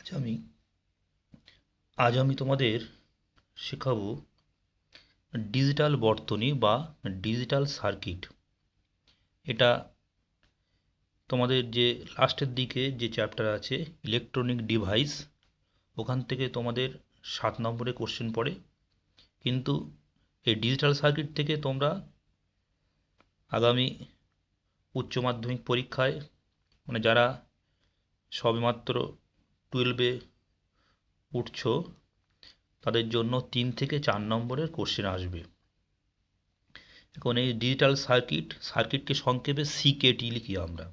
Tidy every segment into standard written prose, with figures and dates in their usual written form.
আজ আমি আজ আমি তোমাদের শেখাবো ডিজিটাল বর্তনী বা ডিজিটাল সার্কিট। এটা তোমাদের যে লাস্টের দিকে যে চ্যাপ্টার আছে ইলেকট্রনিক ডিভাইস, ওখান থেকে তোমাদের 7 নম্বরে কোশ্চেন পড়ে। কিন্তু এই ডিজিটাল সার্কিট থেকে তোমরা আগামী উচ্চ মাধ্যমিক পরীক্ষায়, মানে যারা সবেমাত্র 12-এ উঠছো, তাদের জন্য 3 থেকে 4 নম্বরের কোশ্চেন আসবে। এখন এই ডিজিটাল সার্কিটকে সংক্ষেপে সিকেটি লিখি আমরা।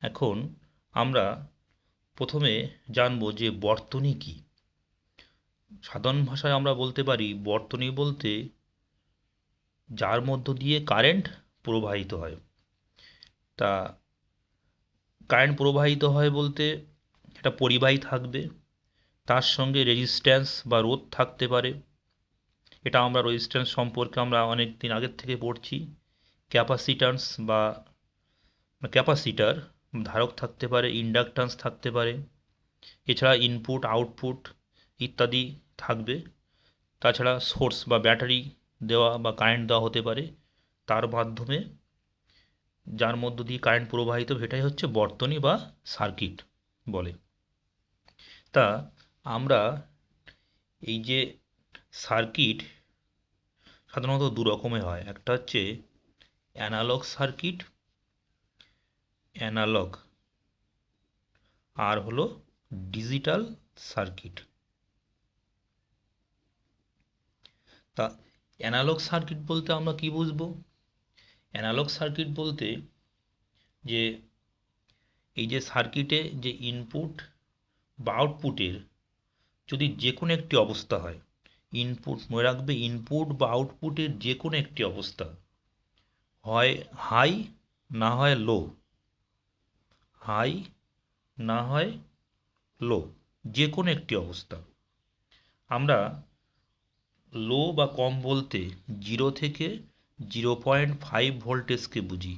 এখন আমরা প্রথমে জানবো যে বর্তনী কি। সাধারণ ভাষায় আমরা বলতে পারি বর্তনী বলতে যার মধ্য দিয়ে কারেন্ট প্রবাহিত হয়। তা কারেন্ট প্রবাহিত হয় বলতে একটা পরিবাহী থাকবে, তার সঙ্গে রেজিস্ট্যান্স বা রোধ থাকতে পারে। এটা আমরা রেজিস্ট্যান্স সম্পর্কে আমরা অনেক দিন আগের থেকে পড়ছি। ক্যাপাসিট্যান্স বা ক্যাপাসিটার ধারক থাকতে পারে, ইন্ডাকট্যান্স থাকতে পারে, এছাড়া ইনপুট আউটপুট ইত্যাদি থাকবে। তাছাড়া সোর্স বা ব্যাটারি দেওয়া বা কারেন্ট দেওয়া হতে পারে, তার মাধ্যমে যার মধ্য দিয়ে কারেন্ট প্রবাহিত, সেটাই হচ্ছে বর্তনী বা সার্কিট বলে। তা আমরা এই যে সার্কিট সাধারণত দু রকমের হয়। একটা হচ্ছে অ্যানালগ সার্কিট, অ্যানালগ, আর হলো ডিজিটাল সার্কিট। তা অ্যানালগ সার্কিট বলতে আমরা কি বুঝবো? অ্যানালগ সার্কিট বলতে যে এই যে সার্কিটে যে ইনপুট বা আউটপুটের যদি যে কোনো একটি অবস্থা হয়, ইনপুট মনে রাখবে, ইনপুট বা আউটপুটের যে কোনো একটি অবস্থা হয় হাই না হয় লো, হাই না হয় লো, যে কোনো একটি অবস্থা। আমরা লো বা কম বলতে 0 থেকে 0.5 ভোল্টেজকে বুঝি।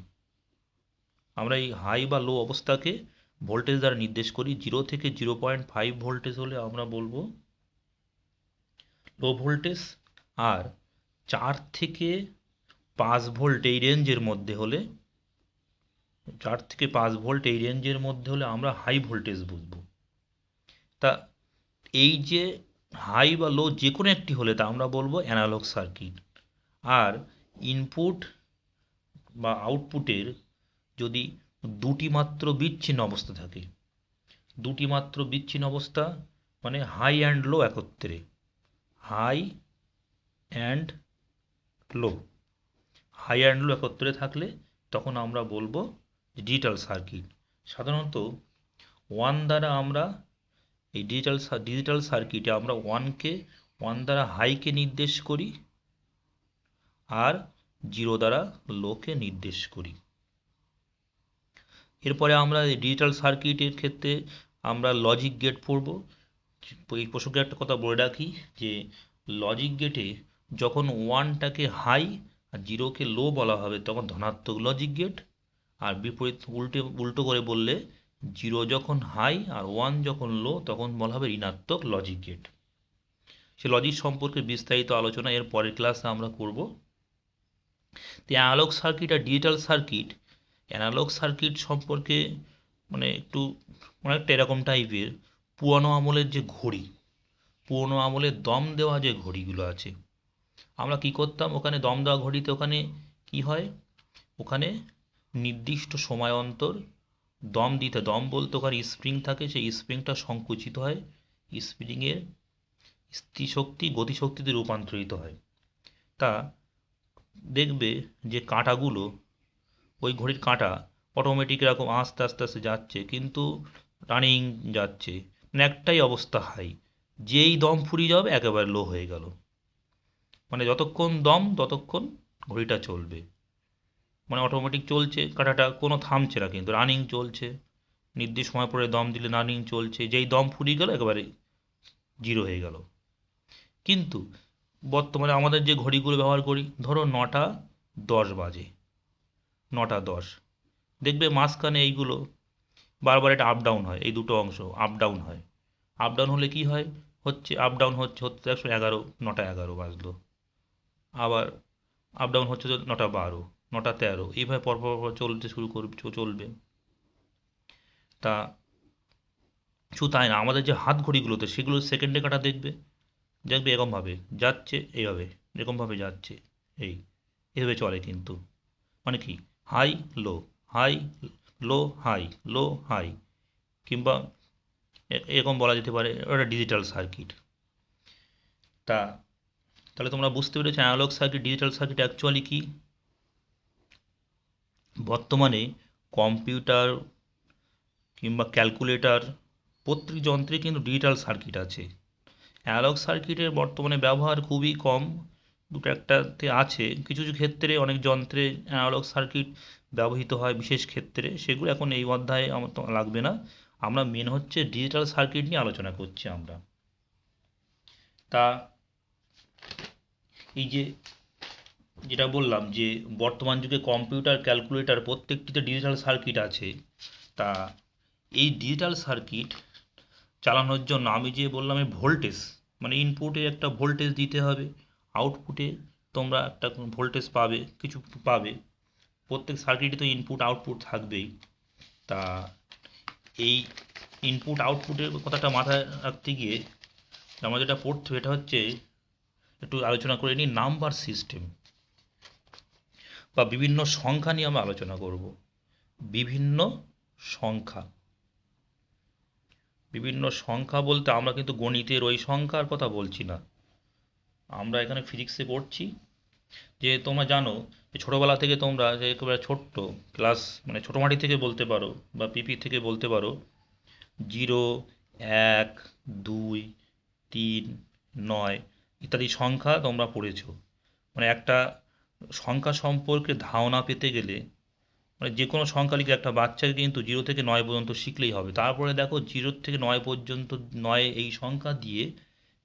আমরা এই হাই বা লো অবস্থাকে ভোল্টেজ দ্বারা নির্দেশ করি। 0 থেকে 0.5 ভোল্টেজ হলে আমরা বলবো লো ভোল্টেজ, আর 4 থেকে 5 ভোল্ট এই রেঞ্জের মধ্যে হলে, 4 থেকে 5 ভোল্ট এই রেঞ্জের মধ্যে হলে আমরা হাই ভোল্টেজ বুঝবো। তা এই যে হাই বা লো যে কোনো একটি হলে তা আমরা বলবো অ্যানালগ সার্কিট। আর ইনপুট বা আউটপুটের যদি দুটি মাত্র বিচ্ছিন্ন অবস্থা থাকে, দুটি মাত্র বিচ্ছিন্ন অবস্থা মানে হাই অ্যান্ড লো একত্রে, high and low, high and low একত্রে থাকলে তখন আমরা বলবো ডিজিটাল সার্কিট। সাধারণত ওয়ান দ্বারা আমরা এই ডিজিটাল সার্কিটে আমরা ওয়ান দ্বারা হাইকে নির্দেশ করি, আর 0 দ্বারা লোকে নির্দেশ করি। এরপরে আমরা এই ডিজিটাল সার্কিটের ক্ষেত্রে আমরা লজিক গেট পড়ব। এই প্রসঙ্গে একটা কথা বলে রাখি যে লজিক গেটে যখন ওয়ানটাকে হাই আর 0কে লো বলা হবে তখন ধনাত্মক লজিক গেট, আর বিপরীত উল্টো করে বললে 0 যখন হাই আর 1 যখন লো তখন বলা হবে ঋণাত্মক লজিক গেট। সে লজিক সম্পর্কে বিস্তারিত আলোচনা এর পরের ক্লাসে আমরা করব। তো অ্যানালগ সার্কিট আর ডিজিটাল সার্কিট, অ্যানালগ সার্কিট সম্পর্কে মানে একটু অনেকটা এরকম টাইপের পুরনো আমলের যে ঘড়ি, পুরনো আমলের দম দেওয়া যে ঘড়িগুলো আছে, আমরা কি করতাম, ওখানে দম দেওয়া ঘড়িতে ওখানে কি হয়, ওখানে নির্দিষ্ট সময় অন্তর দম দিতে, দম বলতে ওখানে স্প্রিং থাকে, সেই স্প্রিংটা সংকুচিত হয়, স্প্রিংয়ের স্থিতিশক্তি গতিশক্তিতে রূপান্তরিত হয়। তা দেখবে যে কাঁটাগুলো, ওই ঘড়ির কাঁটা অটোমেটিক এরকম আস্তে আস্তে আস্তে যাচ্ছে, কিন্তু রানিং যাচ্ছে, মানে একটাই অবস্থা হাই, যেই দম ফুরিয়ে যাবে একেবারে লো হয়ে গেল। মানে যতক্ষণ দম ততক্ষণ ঘড়িটা চলবে, মানে অটোমেটিক চলছে, কাঁটাটা কোনো থামছে না, কিন্তু রানিং চলছে, নির্দিষ্ট সময় পরে দম দিলে রানিং চলছে, যেই দম ফুরিয়ে গেল একেবারে 0 হয়ে গেল। কিন্তু বর্তমানে আমাদের যে ঘড়িগুলো ব্যবহার করি, ধরো 9টা 10 বাজে, 9টা 10, দেখবে মাঝখানে এইগুলো বারবার এটা আপ ডাউন হয়, এই দুটো অংশ আপ ডাউন হয়। আপ ডাউন হলে কি হয়, হচ্ছে আপ ডাউন হচ্ছে হচ্ছে 111, 9টা 11 বাজলো, আবার আপ ডাউন হচ্ছে তো 9টা 12, 9টা 13, এইভাবে পরপর পর চলতে শুরু করবে, চলবে। তা শুধু তাই না, আমাদের যে হাত ঘড়িগুলোতে সেগুলো সেকেন্ডে কাটা দেখবে, দেখবে এরকমভাবে যাচ্ছে, এইভাবে এরকমভাবে যাচ্ছে, এই এভাবে চলে কিন্তু। মানে কি, high low, high low, high low, high, কিংবা এরকম বলা যেতে পারে ওটা ডিজিটাল সার্কিট। তা তাহলে তোমরা বুঝতে পেরেছো analog circuit digital circuit actually কি। বর্তমানে কম্পিউটার কিংবা ক্যালকুলেটর প্রত্যেক যন্ত্রে কিন্তু ডিজিটাল সার্কিট আছে। অ্যানালগ সার্কিটের বর্তমানে ব্যবহার খুবই কম, দুটো একটাতে আছে, কিছু কিছু ক্ষেত্রে অনেক যন্ত্রে অ্যানালগ সার্কিট ব্যবহৃত হয় বিশেষ ক্ষেত্রে, সেগুলো এখন এই অধ্যায়ে আমার তো লাগবে না। আমরা মেন হচ্ছে ডিজিটাল সার্কিট নিয়ে আলোচনা করছি আমরা। তা এই যে যেটা বললাম যে বর্তমান যুগে কম্পিউটার ক্যালকুলেটর প্রত্যেকটিতে ডিজিটাল সার্কিট আছে। তা এই ডিজিটাল সার্কিট চালানোর জন্য আমি যে বললাম এই ভোল্টেজ, মানে ইনপুটে একটা ভোল্টেজ দিতে হবে, আউটপুটে তোমরা একটা ভোল্টেজ পাবে, কিছু পাবে। প্রত্যেক সার্কিটে তো ইনপুট আউটপুট থাকবেই। তা এই ইনপুট আউটপুটের কথাটা মাথায় রাখতে গিয়ে আমরা যেটা পড়তে হবে এটা হচ্ছে, একটু আলোচনা করে নিই নাম্বার সিস্টেম বা বিভিন্ন সংখ্যা নিয়ে আমরা আলোচনা করব। বিভিন্ন সংখ্যা, বিভিন্ন সংখ্যা বলতে আমরা কিন্তু গণিতের ওই সংখ্যার কথা বলছি না, আমরা এখানে ফিজিক্সে পড়ছি। যে তোমরা জানো যে ছোটোবেলা থেকে তোমরা যে একেবারে ছোট্ট ক্লাস, মানে ছোটো মাটি থেকে বলতে পারো বা পিপি থেকে বলতে পারো, 0, 1, 2, 3, 9 ইত্যাদি সংখ্যা তোমরা পড়েছো। মানে একটা সংখ্যা সম্পর্কে ধারণা পেতে গেলে, মানে যে কোনো সংখ্যা লিখে একটা বাচ্চাকে কিন্তু 0 থেকে 9 পর্যন্ত শিখলেই হবে। তারপরে দেখো 0 থেকে 9 পর্যন্ত, 9 এই সংখ্যা দিয়ে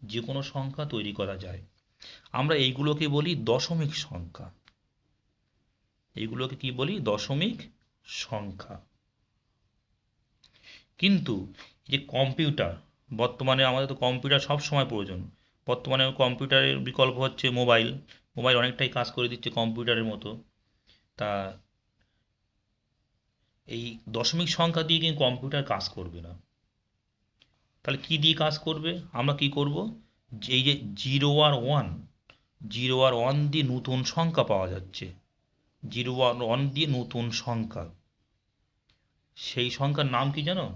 যে কোনো সংখ্যা তৈরি করা যায়। আমরা এইগুলোকে বলি দশমিক সংখ্যা, এইগুলোকে কি বলি, দশমিক সংখ্যা। কিন্তু এই যে কম্পিউটার, বর্তমানে আমাদের তো কম্পিউটার সব সময় প্রয়োজন। বর্তমানে কম্পিউটারের বিকল্প হচ্ছে মোবাইল, মোবাইল অনেকটাই কাজ করে দিচ্ছে কম্পিউটারের মতো। তা এই দশমিক সংখ্যা দিয়ে কিন্তু কম্পিউটার কাজ করবে না। তাহলে কি দিয়ে কাজ করবে, আমরা কি করব, এই যে 0 আর 1, 0 আর 1 দিয়ে নতুন সংখ্যা পাওয়া যাচ্ছে, 0 আর 1 দিয়ে নতুন সংখ্যা, সেই সংখ্যার নাম কি জানো,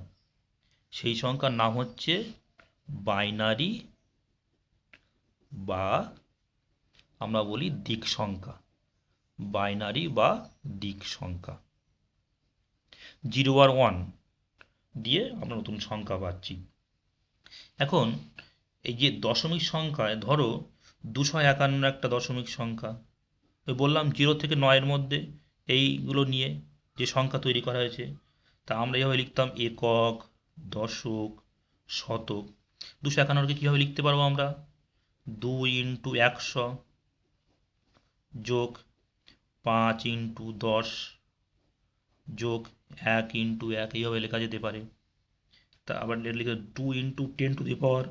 সেই সংখ্যার নাম হচ্ছে বাইনারি, বা আমরা বলি দিক সংখ্যা, বাইনারি বা দিক সংখ্যা। 0 আর 1 দিয়ে আমরা নতুন সংখ্যা পাচ্ছি। এখন এই যে দশমিক সংখ্যায় ধরো 251 একটা দশমিক সংখ্যা, ওই বললাম 0 থেকে 9-এর মধ্যে এইগুলো নিয়ে যে সংখ্যা তৈরি করা হয়েছে। তা আমরা এইভাবে লিখতাম একক, দশক, শতক। 251কে কীভাবে লিখতে পারবো আমরা, 2 ইন্টু 100 যোগ 5 ইন্টু 10 যোগ 1 ইন্টু 1, এইভাবে লেখা যেতে পারে। তা আবার লিখে 2 ইন্টু 10⁻³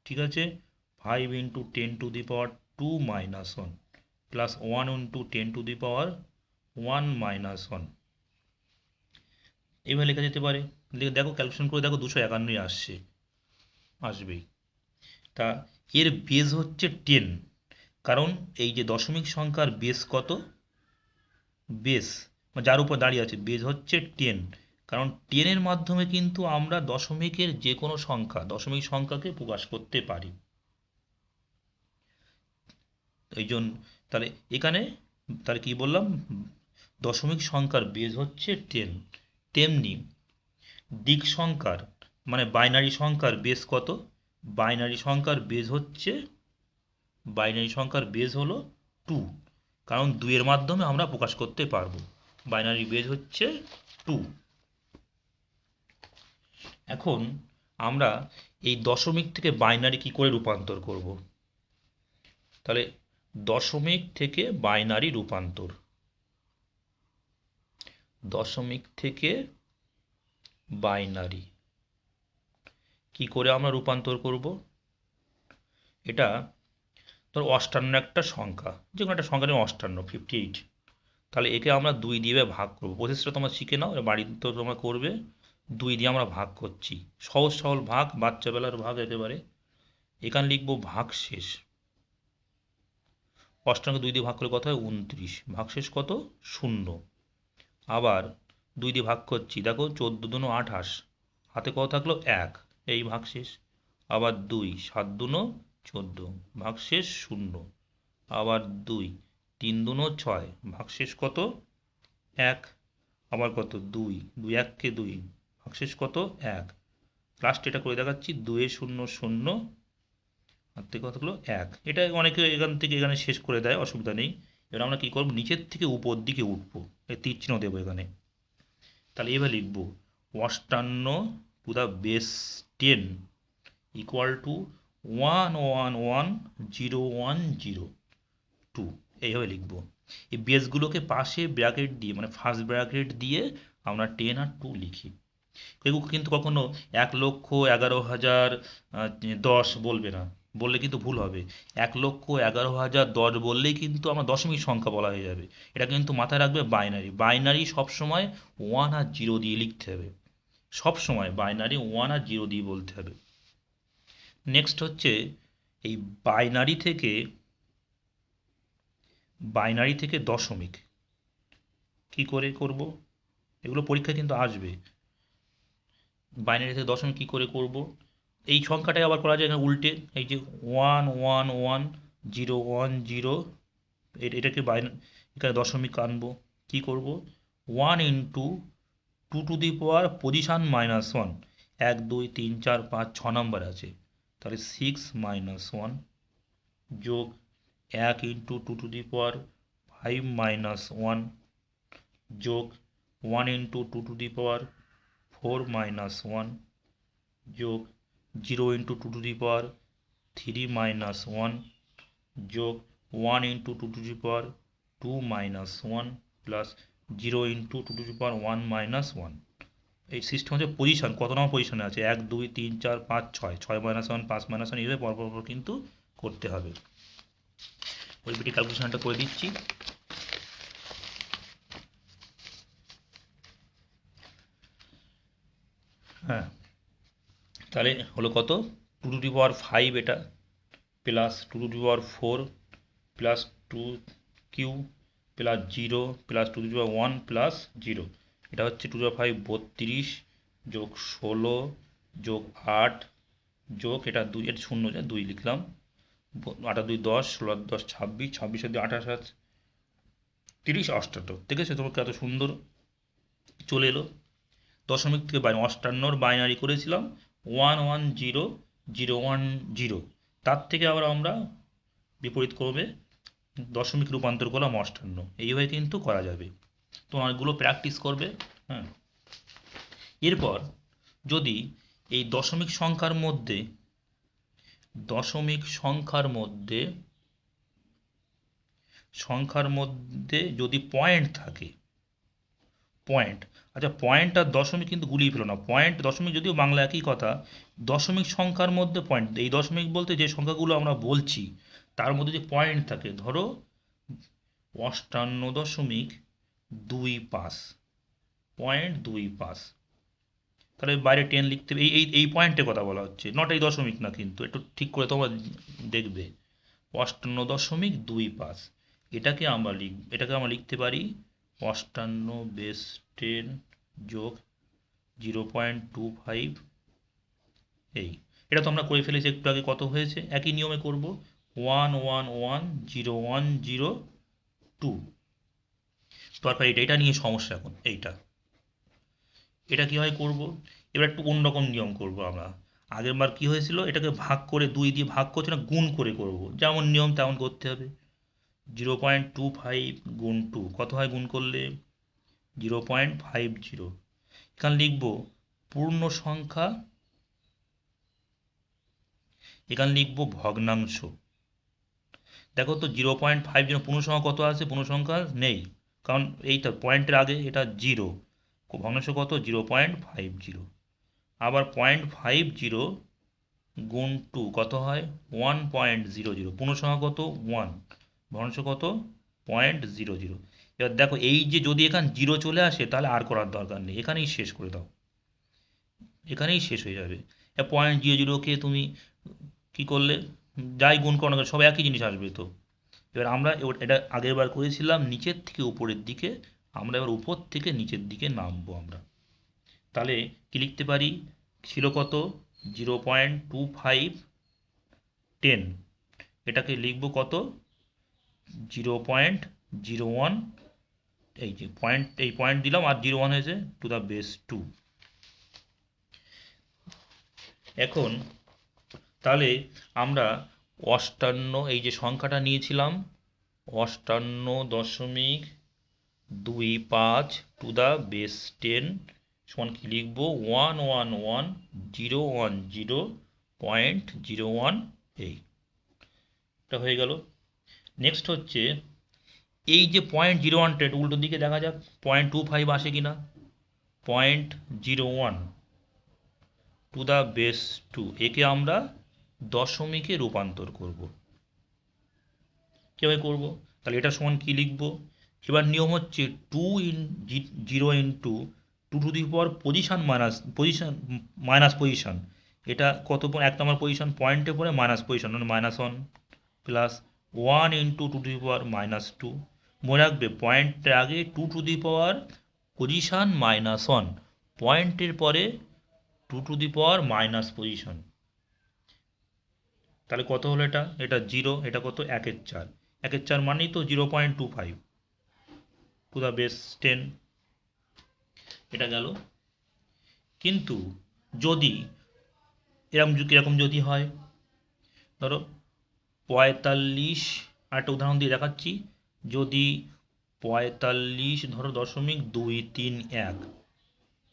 ঠিক আছে, 5 ইন্টু 10⁻² প্লাস 1 ইন্টু 10⁻1 এইভাবে লেখা যেতে পারে। দেখো ক্যালকুলেশন করে দেখো 251 আসছে, আসবেই। তা এর বেজ হচ্ছে 10, কারণ এই যে দশমিক সংখ্যার বেজ কত, বেজ যার উপর দাঁড়িয়ে আছে বেজ হচ্ছে 10, কারণ 10-এর মাধ্যমে কিন্তু আমরা দশমিকের যে কোনো সংখ্যা, দশমিক সংখ্যাকে প্রকাশ করতে পারি। এই জন্য তাহলে এখানে, তাহলে কি বললাম, দশমিক সংখ্যার বেজ হচ্ছে 10। তেমনি দিক সংখ্যার, মানে বাইনারি সংখ্যার বেজ কত, বাইনারি সংখ্যার বেজ হচ্ছে, বাইনারি সংখ্যার বেজ হলো 2, কারণ 2-এর মাধ্যমে আমরা প্রকাশ করতে পারবো, বাইনারি বেজ হচ্ছে 2। এখন আমরা এই দশমিক থেকে বাইনারি কি করে রূপান্তর করব, তাহলে দশমিক থেকে বাইনারি রূপান্তর, দশমিক থেকে বাইনারি কি করে আমরা রূপান্তর করব? এটা ধর অষ্টান্ন একটা সংখ্যা, যে কোনো একটা সংখ্যা নিয়ে অষ্টান্ন 58, তাহলে একে আমরা 2 দিয়ে ভাগ করবো। প্রসেসটা তোমরা শিখে নাও, বাড়িতে তো তোমরা করবে। 2 দিয়ে আমরা ভাগ করছি, সহজ সরল ভাগ, বাচ্চাবেলার ভাগ একেবারে। এখানে লিখবো ভাগশেষ। অষ্টাঙ্গকে 2 দিয়ে ভাগ করলে কত হয়? 29। ভাগশেষ কত? 0। আবার 2 দিয়ে ভাগ করছি, দেখো 14 দুনো 28, হাতে কত থাকলো? 1, এই ভাগশেষ। আবার 2, 7 দুনো 14, ভাগশেষ 0। আবার 2, 3 দুনো 6, ভাগশেষ কত? 1। আবার কত? 2, 2 1 2, ভাগশেষ কত? 1। লাস্ট এটা করে দেখাচ্ছি, 2 0 0, আর থেকে কত হলো? 1। এটা অনেকে এখান থেকে এখানে শেষ করে দেয়, অসুবিধা নেই। এবার আমরা কি করব? নিচের থেকে উপর দিকে উঠবো, এই তীর চিহ্ন দেবো এখানে। তাহলে এবার লিখবো অষ্টান্ন to the base 10 equal to 1110102, এইভাবে লিখবো। এই বেসগুলোকে পাশে ব্র্যাকেট দিয়ে, মানে ফার্স্ট ব্র্যাকেট দিয়ে আমরা 10 আর 2 লিখি। কেউ কিন্তু কখনো 1,11,010 বলবে না, বললে কিন্তু ভুল হবে। 1,11,010 বললেই কিন্তু আমরা দশমিক সংখ্যা বলা হয়ে যাবে। এটা কিন্তু মাথায় রাখবে। বাইনারি, বাইনারি সবসময় 1 আর 0 দিয়ে লিখতে হবে। সবসময় বাইনারি 1 আর 0 দিয়ে বলতে হবে। নেক্সট হচ্ছে এই বাইনারি থেকে দশমিক কি করে করব, এগুলো পরীক্ষা কিন্তু আসবে। বাইনারি থেকে দশমিক কি করে করব? এই সংখ্যাটাই আবার করা যায় না উল্টে, এই যে 111,010, এটাকে এখানে দশমিক আনবো। কি করব? 1 into 2 to the power position -1, 1 2 3 4 5 6 number আছে, তাহলে 6 - 1, যোগ 1 ইন্টু 2 টু দি পাওয়ার 5 - 1, যোগ 1 ইন্টু 2 টু দি পাওয়ার 4 - 1, যোগ 0 ইন্টু 2 টু দি পাওয়ার 3 - 1, যোগ 1 into 2 to the power 2 - 1, plus 0 into 2 to the power 1 - 1। এই সিস্টেম হচ্ছে পজিশন, কত নম্বর পজিশনে আছে, 1 2 3 4 5 6, 6 - 1 5 - 1, এইভাবে পরপর কিন্তু করতে হবে। ওই বিটি ক্যালকুলেশনটা করে দিচ্ছি। হ্যাঁ, তাহলে হলো কত? 2 টু দি পাওয়ার 5 এটা, plus 2 to the power 4, plus 2 cube, plus 0, plus 2 to the power 1, plus 0। এটা হচ্ছে 2 টু দি পাওয়ার 5 32, যোগ 16, যোগ 8, যোগ এটা 2, এটা 0 যায় 2 লিখলাম, 8 2 10, 16 10 26, 26 2 28, 30 88। দেখেছো তোমাকে এত সুন্দর চলে এলো। দশমিক থেকে বাইনারি, অষ্টান্নর বাইনারি করেছিলাম 110,010, তার থেকে আবার আমরা বিপরীত ক্রমে দশমিক রূপান্তর করলাম অষ্টান্ন। এইভাবে কিন্তু করা যাবে। তো অনেকগুলো প্র্যাকটিস করবে। হ্যাঁ, এরপর যদি এই দশমিক সংখ্যার মধ্যে যদি পয়েন্ট থাকে, পয়েন্ট, আচ্ছা পয়েন্ট আর দশমিক কিন্তু গুলিয়ে ফেলো না। পয়েন্ট দশমিক যদিও বাংলা একই কথা, দশমিক সংখ্যার মধ্যে পয়েন্ট, এই দশমিক বলতে যে সংখ্যাগুলো আমরা বলছি তার মধ্যে যে পয়েন্ট থাকে, ধরো 58.25, পয়েন্ট 25, তাহলে বাইরে 10 লিখতে হবে। এই পয়েন্টের কথা বলা হচ্ছে, নট এই দশমিক না, কিন্তু একটু ঠিক করে তোমরা দেখবে। 58.25, এটাকে আমরা লিখতে পারি 58 * 10 যোগ 0.25। এটা তো আমরা করে ফেলেছি একটু আগে। কত হয়েছে? একই নিয়মে করব, 111,010,2। তারপর এটা নিয়ে সমস্যা এখন এটা কিভাবে করব? এবার একটু অন্যরকম নিয়ম করব আমরা। আগের বার কি হয়েছিল, এটাকে ভাগ করে 2 দিয়ে ভাগ করছে না, গুণ করে করব, যেমন নিয়ম তেমন করতে হবে। 0.25 গুণ 2 কত হয় গুণ করলে? 0.50। এখানে লিখব পূর্ণ সংখ্যা, এখানে লিখব ভগ্নাংশ। দেখো তো 0.50 পূর্ণ সংখ্যা কত আছে? পূর্ণ সংখ্যা নেই, কারণ এইটা পয়েন্টের আগে এটা জিরো, ভগ্নাংশ কত 0.50, আবার 0.50 গুণ 2 কত হয় 1.00, পূর্ণসংখ্যা কত 1, ভগ্নাংশ কত 0.00। এবার দেখো এই যে যদি এখানে জিরো চলে আসে তাহলে আর করার দরকার নেই, এখানেই শেষ করে দাও, এখানেই শেষ হয়ে যাবে। 0.00কে তুমি কি করলে, যাই গুণ করো না কেন, সব একই জিনিস আসবে তো। এবার আমরা এটা আগের বার করেছিলাম নিচের থেকে উপরের দিকে, আমরা এবার উপর থেকে নিচের দিকে নামবো আমরা। তাহলে কি লিখতে পারি, ছিল কত 0.2510, এটাকে লিখবো কত 0.01, এই যে পয়েন্ট, এই পয়েন্ট দিলাম আর 0.1 হয়েছে টু দ্য বেস 2। এখন তাহলে আমরা অষ্টান্ন, এই যে সংখ্যাটা নিয়েছিলাম 58.25 টু দ্য বেস 10 সমান কি লিখবো 111.010.018, এটা হয়ে গেল। নেক্সট হচ্ছে এই যে 0.01, উল্টো দিকে দেখা যাক 0.25 আসে কিনা, 0.01 টু দ্য বেস 2, একে আমরা দশমিকে রূপান্তর করব। কীভাবে করব, তাহলে এটা সমান কি লিখব, এবার নিয়ম হচ্ছে 0 into 2 to the power minus position, এটা কত, 1 নম্বর পজিশন পয়েন্টে পরে মাইনাস পজিশন মানে -1, প্লাস 1 ইন্টু 2 টু দি পাওয়ার -2, মনে রাখবে পয়েন্টের আগে 2 টু দি পাওয়ার পজিশন -1, পয়েন্টের পরে 2 to the power minus position, তাহলে কত হলো, এটা 0, এটা কত 1/4, 1/4 মানেই তো 0.25 টু দ্য বেস 10, এটা গেল। কিন্তু যদি এরকম যদি হয়, ধরো 45, আরেকটা উদাহরণ দিয়ে দেখাচ্ছি, যদি 45 ধরো 0.231,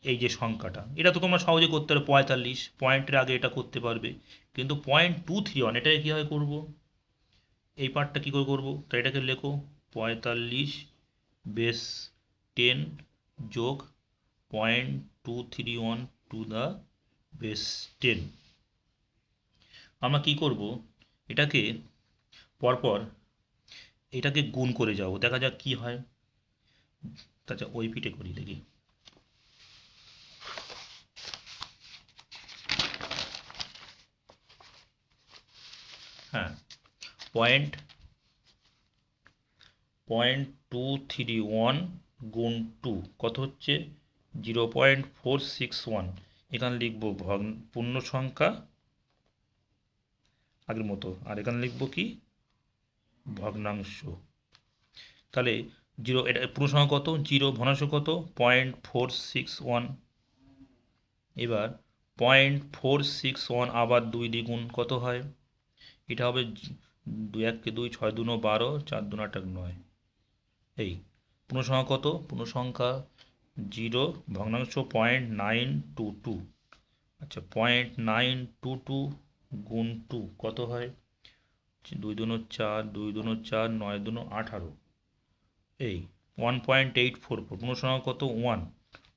এই যে সংখ্যাটা, এটা তো তোমরা সহজে করতে পারবে, 45 পয়েন্টের আগে এটা করতে পারবে, কিন্তু 0.231 এটাকে কীভাবে করবো, এই পার্টটা কী করে করবো, তো এটাকে লেখো 45 বেস 10 যোগ 0.231 টু দ্য বেস 10। আমরা কি করব, এটাকে পরপর এটাকে গুণ করে যাব, দেখা যাক কি হয়। আচ্ছা ওই পিঠে করি দেখি, হ্যাঁ 0.231 গুণ 2 কত হচ্ছে 0.461, এখানে লিখবো পূর্ণ সংখ্যা আগের মতো, আর এখানে লিখবো কি ভগ্নাংশ। তাহলে 0, এটা পূর্ণ সংখ্যা কত 0, ভগ্নাংশ কত 0.461, এবার 0.461 আবার 2 দ্বিগুণ কত হয়, এটা হবে 2 1 2, 6 2 12, 4 2 8 9, এই পূর্ণ সংখ্যা কত, পূর্ণ সংখ্যা 0, ভগ্নাংশ 0.922, আচ্ছা 0.922 গুণ 2 কত হয় 2 2 4, 2 2 4, 9 2 18, এই 1.844, পূর্ণ সংখ্যা কত 1,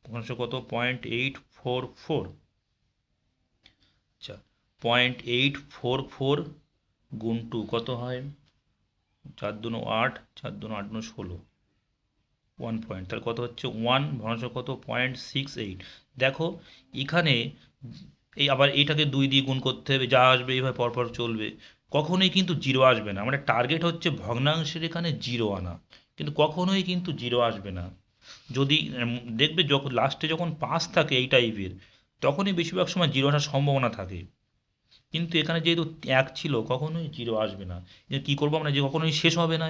ভগ্নাংশ কত 0.844, আচ্ছা 0.844 গুণ 2 কত হয় 4 2 8, 4 2 8 16, 1 পয়েন্ট, তাহলে কত হচ্ছে 1, ভগ্নাংশ কত 0.68। দেখো এখানে এই আবার এইটাকে 2 দিয়ে গুণ করতে হবে, যা আসবে এইভাবে পরপর চলবে, কখনোই কিন্তু জিরো আসবে না, আমাদের টার্গেট হচ্ছে ভগ্নাংশের এখানে জিরো আনা, কিন্তু কখনোই কিন্তু জিরো আসবে না। যদি দেখবে যখন লাস্টে যখন 5 থাকে এই টাইপের, তখনই বেশিরভাগ সময় জিরো আসার সম্ভাবনা থাকে, কিন্তু এখানে যেহেতু 1 ছিল কখনোই জিরো আসবে না। কি করবো আমরা, যে কখনোই শেষ হবে না,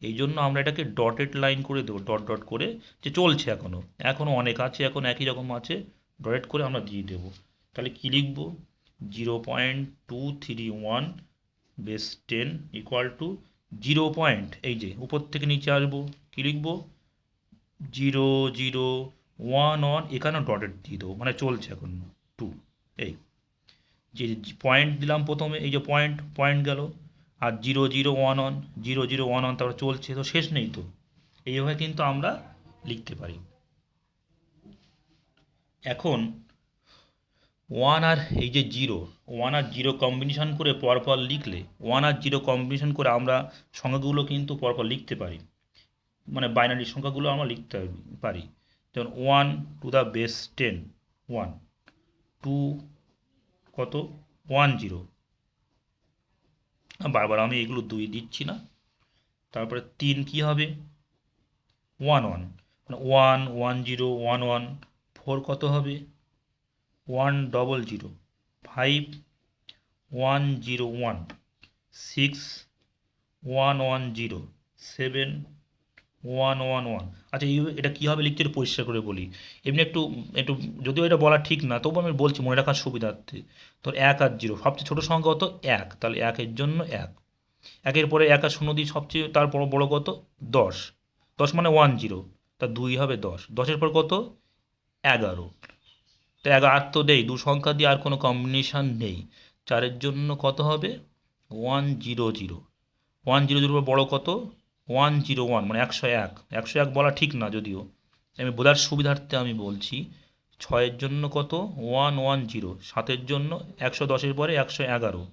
এই জন্য আমরা এটাকে ডটেড লাইন করে দেবো, ডট ডট করে, যে চলছে এখনো এখনো অনেক আছে, এখন একই রকম আছে, ডটেড করে আমরা দিয়ে দেবো। তাহলে কি লিখবো 0.231 বেস 10 ইকুয়াল টু 0 পয়েন্ট, এই যে উপর থেকে নিচে আসবো, কি লিখবো 0.011, এখানেও ডটেড দিয়ে দেবো, মানে চলছে এখন 2, এই যে পয়েন্ট দিলাম প্রথমে, এই যে পয়েন্ট পয়েন্ট গেল, আর 0.011, 0.011 তারপরে চলছে, তো শেষ নেই তো, এইভাবে কিন্তু আমরা লিখতে পারি। এখন ওয়ান আর এই যে জিরো, ওয়ান আর জিরো কম্বিনেশন করে পরপর লিখলে, ওয়ান আর জিরো কম্বিনেশন করে আমরা সংখ্যাগুলো কিন্তু পরপর লিখতে পারি, মানে বাইনারি সংখ্যাগুলো আমরা লিখতে পারি। যেমন 1 to the base 10, 1, 2 কত 10, বারবার আমি এগুলো 2 দিচ্ছি না। তারপরে 3 কি হবে 1 1, মানে 1 1 0 1 1, 4 কত হবে 1 0 0, 5 1 0 1, 6 1 1 0, 7 1 1 1। আচ্ছা এটা কীভাবে লিখতে একটু পরিষ্কার করে বলি। এমনি একটু একটু যদিও এটা বলা ঠিক না, তবু আমি বলছি মনে রাখার সুবিধার্থে। তোর 1 আর 0, সবচেয়ে ছোটো সংখ্যা কত 1, তাহলে 1-এর জন্য 1, 1-এর পরে 1 আর 0 দিই, সবচেয়ে তারপর বড় কত 10, 10 মানে 10, তা 2 হবে 10, 10-এর পর কত 11, তো 11 আর তো নেই, দু সংখ্যা দিয়ে আর কোনো কম্বিনেশন নেই। 4-এর জন্য কত হবে 1 0 0, 1 0 0 বড় কত 1 0 1, মানে 101, 101 বলা ঠিক না যদিও, আমি বোঝার সুবিধার্থে আমি বলছি। 6-এর জন্য কত 1 1 0, 7-এর জন্য 110-এর পরে 111,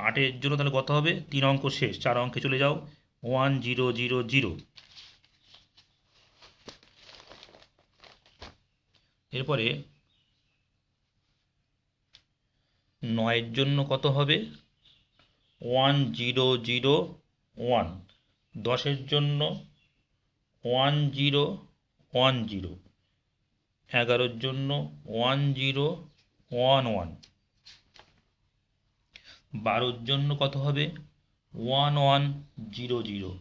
8-এর জন্য তাহলে কত হবে 3 অঙ্ক শেষ, 4 অঙ্কে চলে যাও 1000। এরপরে 9-এর জন্য কত হবে 1001, 10-এর জন্য 1010, 11-এর জন্য 1011, 12-এর জন্য কত হবে 1100,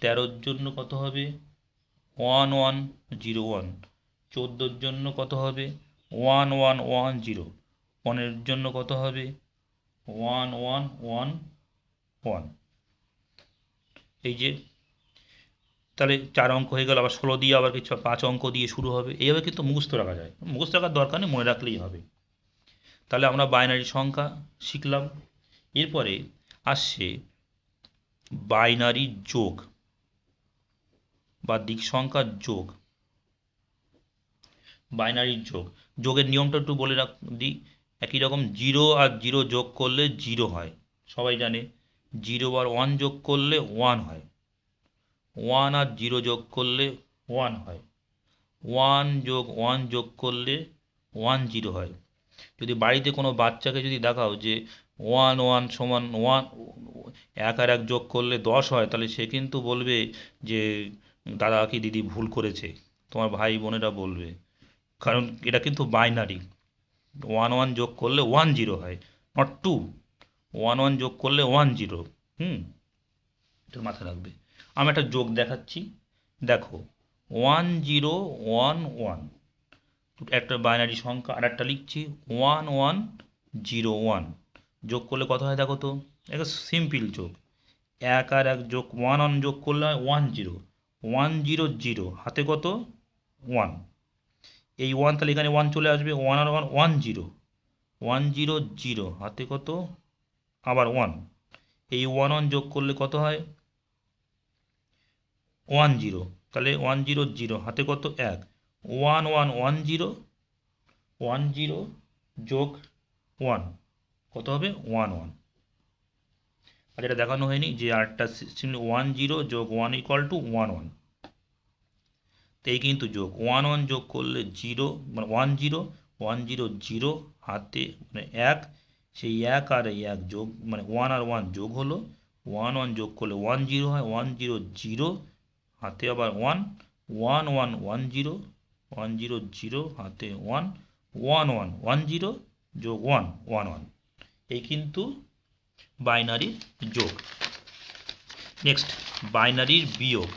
13-এর জন্য কত হবে 1101, 14-এর জন্য কত হবে 1110, 15-এর জন্য কত হবে 1111। এই যে তাহলে 4 অঙ্ক হয়ে গেল, আবার 16 দিয়ে আবার কিছু 5 অঙ্ক দিয়ে শুরু হবে। এইভাবে কিন্তু মুখস্থ রাখা যায়, মুখস্থ রাখার দরকার নেই, মনে রাখলেই হবে। তাহলে আমরা বাইনারি সংখ্যা শিখলাম। এরপরে আসছে বাইনারি যোগ বা দিক সংখ্যার যোগ। বাইনারি যোগ, যোগের নিয়মটা একটু বলে দিই। একই রকম 0 আর 0 যোগ করলে 0 হয়, সবাই জানে। 0 আর 1 যোগ করলে 1 হয়, 1 আর 0 যোগ করলে 1 হয়, 1 যোগ 1 যোগ করলে 10 হয়। যদি বাড়িতে কোনো বাচ্চাকে যদি দেখাও যে 1 1 সমান 1, 1 আর 1 যোগ করলে 10 হয়, তাহলে সে কিন্তু বলবে যে দাদা কি দিদি ভুল করেছে, তোমার ভাই বোনেরা বলবে। কারণ এটা কিন্তু বাইনারি, 1 1 যোগ করলে 10 হয়, নট 2, 1 1 যোগ করলে 10। এটা মাথায় রাখবে। আমি একটা যোগ দেখাচ্ছি, দেখো 1011, একটা বাইনারি সংখ্যা, আর একটা লিখছি 1101, যোগ করলে কত হয় দেখো তো, এটা সিম্পল যোগ। 1 আর 1 যোগ 1 1 যোগ করলে হয় 10, 100, হাতে কত 1, এই 1 তাহলে এখানে 1 চলে আসবে, 1 আর 1 10, 100, হাতে কত আবার 1, এই 1 1 যোগ করলে কত হয় 10, তাহলে 100, হাতে কত 1, 1 1 10, 10 যোগ 1 কত হবে 1 1। আর এটা দেখানো হয়নি যে আরটা 10 যোগ 1 = 1 1, তো এই কিন্তু যোগ 1 1 যোগ করলে 0, মানে 10, 100, হাতে মানে 1, সেই 1 আর এই 1 যোগ, মানে 1 আর 1 যোগ হলো, 1 1 যোগ করলে 10 হয়, 100, হাতে আবার 1, 1 1 10, 100, হাতে 1, 1 1 10 যোগ 1 1 1। এই কিন্তু বাইনারির যোগ। নেক্সট বাইনারির বিয়োগ।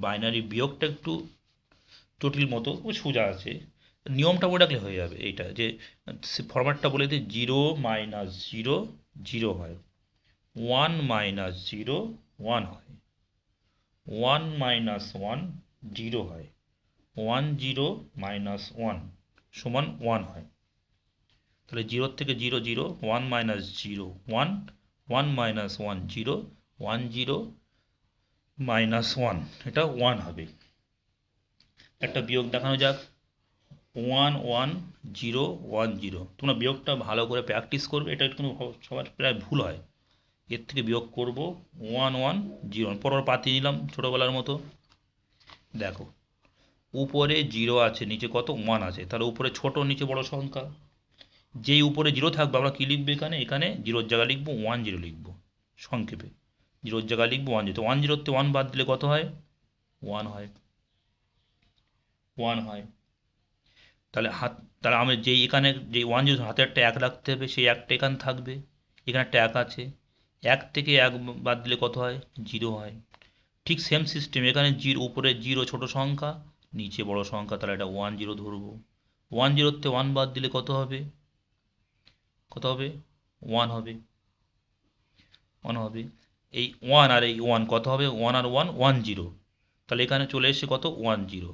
বাইনারির বিয়োগটা একটু জটিল মতো, সোজা আছে, নিয়মটা বলে রাখলে হয়ে যাবে। এইটা যে ফরম্যাটটা বলে দিই, 0 - 0 0 হয়, 1 - 0 1 হয়, 1 - 1 0 হয়, 10 - 1 সমান 1 হয়। তাহলে 0 থেকে 0 0, 1 - 0 1, 1 - 1 0, 10 -1, এটা 1 হবে। একটা বিয়োগ দেখানো যাক, 11010। তোমরা বিয়োগটা ভালো করে প্র্যাকটিস করবে, এটা একটু সবার প্রায় ভুল হয়। এর থেকে বিয়োগ করব 1101, পরপর পাতিয়ে নিলাম ছোটোবেলার মতো। দেখো উপরে 0 আছে, নিচে কত 1 আছে, তাহলে উপরে ছোট নিচে বড় সংখ্যা। যেই উপরে 0 থাকবে আমরা কী লিখবো, এখানে এখানে 0-র জায়গায় লিখবো 10 লিখবো, সংক্ষেপে 0-র জায়গায় লিখবো 10। তো 10-তে 1 বাদ দিলে কত হয়, 1 হয়, 1 হয়। তাহলে আমরা যেই এখানে যে 10 হাতে একটা 1 রাখতে হবে, সেই একটা এখানে থাকবে, এখানে একটা 1 আছে, 1 থেকে 1 বাদ দিলে কত হয়, 0 হয়। ঠিক সেম সিস্টেম, এখানে উপরে 0 ছোট সংখ্যা, নিচে বড় সংখ্যা, তাহলে এটা 10 ধরবো। 10-তে 1 বাদ দিলে কত হবে, কত হবে, 1 হবে, 1 হবে। এই 1 আর এই 1 কত হবে, 1 আর 1 10। তাহলে এখানে চলে এসে কত 10,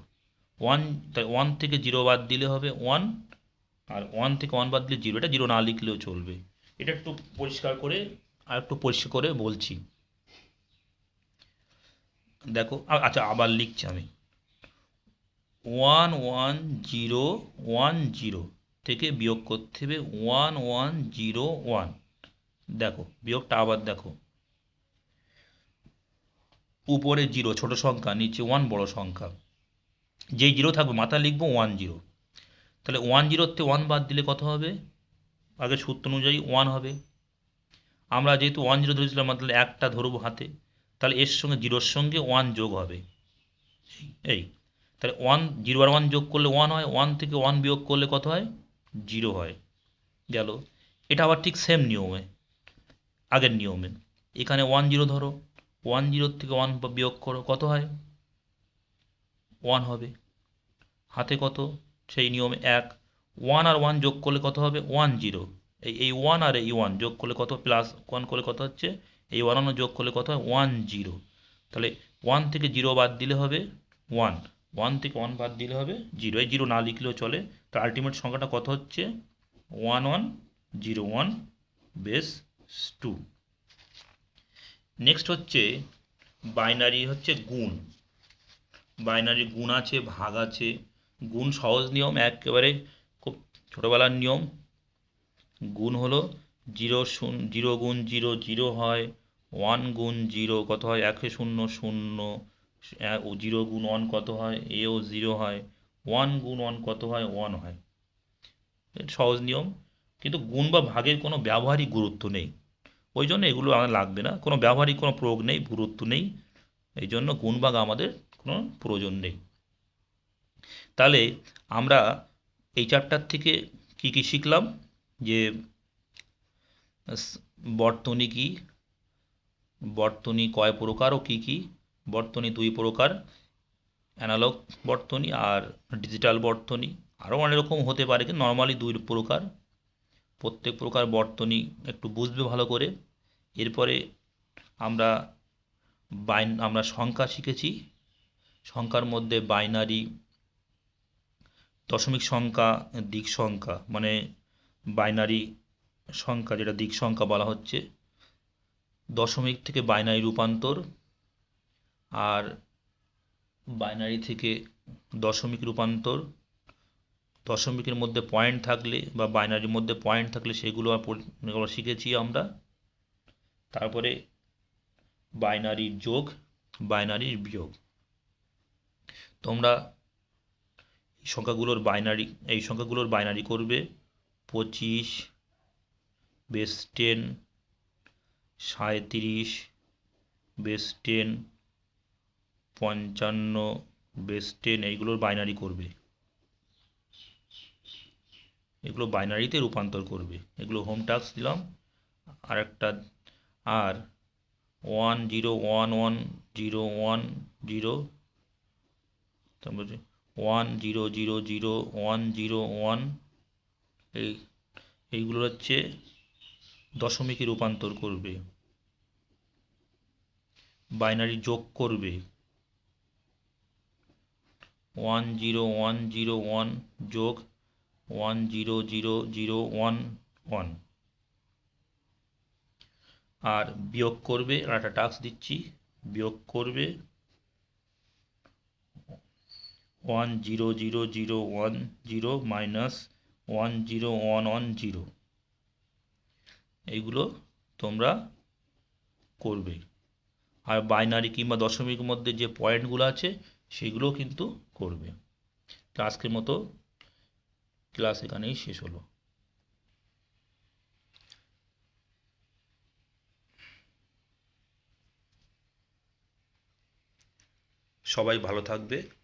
1, তাই 1 থেকে 0 বাদ দিলে হবে 1, আর 1 থেকে 1 বাদ দিলে 0। এটা 0 না লিখলেও চলবে। এটা একটু পরিষ্কার করে আর একটু পরিষ্কার করে বলছি, দেখো। আচ্ছা আবার লিখছি আমি, 110110 থেকে বিয়োগ করতে হবে 1101। দেখো বিয়োগটা আবার দেখো, উপরে 0 ছোট সংখ্যা, নিচে 1 বড় সংখ্যা, যেই 0 থাকবে মাথায় লিখবো 10। তাহলে 10-তে 1 বাদ দিলে কত হবে, আগে সূত্র অনুযায়ী 1 হবে। আমরা যেহেতু 10 ধরেছিলাম, তাহলে একটা ধরবো হাতে, তাহলে এর সঙ্গে 0-র সঙ্গে 1 যোগ হবে, এই। তাহলে 10 আর 1 যোগ করলে 1 হয়, 1 থেকে 1 বিয়োগ করলে কত হয়, 0 হয়, গেল। এটা আবার ঠিক সেম নিয়মে, আগের নিয়মে, এখানে 10 ধরো, 10 থেকে 1 বিয়োগ করো, কত হয়, 1 হবে, হাতে কত, সেই নিয়মে 1। 1 আর 1 যোগ করলে কত হবে, 10। এই 1 আর এই 1 যোগ করলে কত, প্লাস 1 করলে কত হচ্ছে, এই 1 যোগ করলে কত হয়, 10। তাহলে 1 থেকে 0 বাদ দিলে হবে 1, 1 থেকে 1 বাদ দিলে হবে 0। এই 0 না লিখলেও চলে। তো আলটিমেট সংখ্যাটা কত হচ্ছে, 1101 বেস 2। নেক্সট হচ্ছে বাইনারি, হচ্ছে গুণ। বাইনারি গুণ আছে, ভাগ আছে। গুণ সহজ নিয়ম, একেবারে খুব ছোটোবেলার নিয়ম। গুণ হলো 0 গুণ 0 0 হয়, 1 গুণ 0 কত হয়, 1 0 0, 0 গুণ 1 কত হয়, এও 0 হয়, 1 গুণ 1 কত হয়, 1 হয়। এটা সহজ নিয়ম, কিন্তু গুণ বা ভাগের কোনো ব্যবহারিক গুরুত্ব নেই, ওই জন্য এগুলো আমার লাগবে না, কোনো ব্যবহারিক কোনো প্রয়োগ নেই, গুরুত্ব নেই, এই জন্য গুণ ভাগ আমাদের কোনো প্রয়োজন নেই। তাহলে আমরা এই চ্যাপ্টার থেকে কি কি শিখলাম, যে বর্তনী কি, বর্তনী কয় প্রকার ও কি কি। বর্তনী 2 প্রকার, অ্যানালগ বর্তনী আর ডিজিটাল বর্তনী। আরও অনেক রকম হতে পারে, কিন্তু নর্মালি 2 প্রকার। প্রত্যেক প্রকার বর্তনী একটু বুঝবে ভালো করে। এরপরে আমরা আমরা সংখ্যা শিখেছি, সংখ্যার মধ্যে বাইনারি, দশমিক সংখ্যা, দিক সংখ্যা, মানে বাইনারি সংখ্যা যেটা দিক সংখ্যা বলা হচ্ছে, দশমিক থেকে বাইনারি রূপান্তর, আর বাইনারি থেকে দশমিক রূপান্তর, দশমিকের মধ্যে পয়েন্ট থাকলে বা বাইনারির মধ্যে পয়েন্ট থাকলে সেগুলো শিখেছি আমরা। তারপরে বাইনারির যোগ, বাইনারির বিয়োগ। তোমরা এই সংখ্যাগুলোর বাইনারি করবে, 25 বেস 10, 37 বেস 10, 55 বেস 10, এইগুলোর বাইনারি করবে, এগুলো বাইনারিতে রূপান্তর করবে। এগুলো হোম টাস্ক দিলাম। আর একটা, আর 101101, তারপরে 10001001, এইগুলো হচ্ছে দশমিকে রূপান্তর করবে, বাইনারি যোগ করবে, 10101 যোগ 100011, আর বিয়োগ করবে। আর একটা টাস্ক দিচ্ছি, বিয়োগ করবে 1000010 মাইনাস 10110, এইগুলো তোমরা করবে। আর বাইনারি কিংবা দশমিক মধ্যে যে পয়েন্টগুলো আছে সেগুলোও কিন্তু করবে। তো আজকের মতো ক্লাস এখানেই শেষ হলো। সবাই ভালো থাকবে।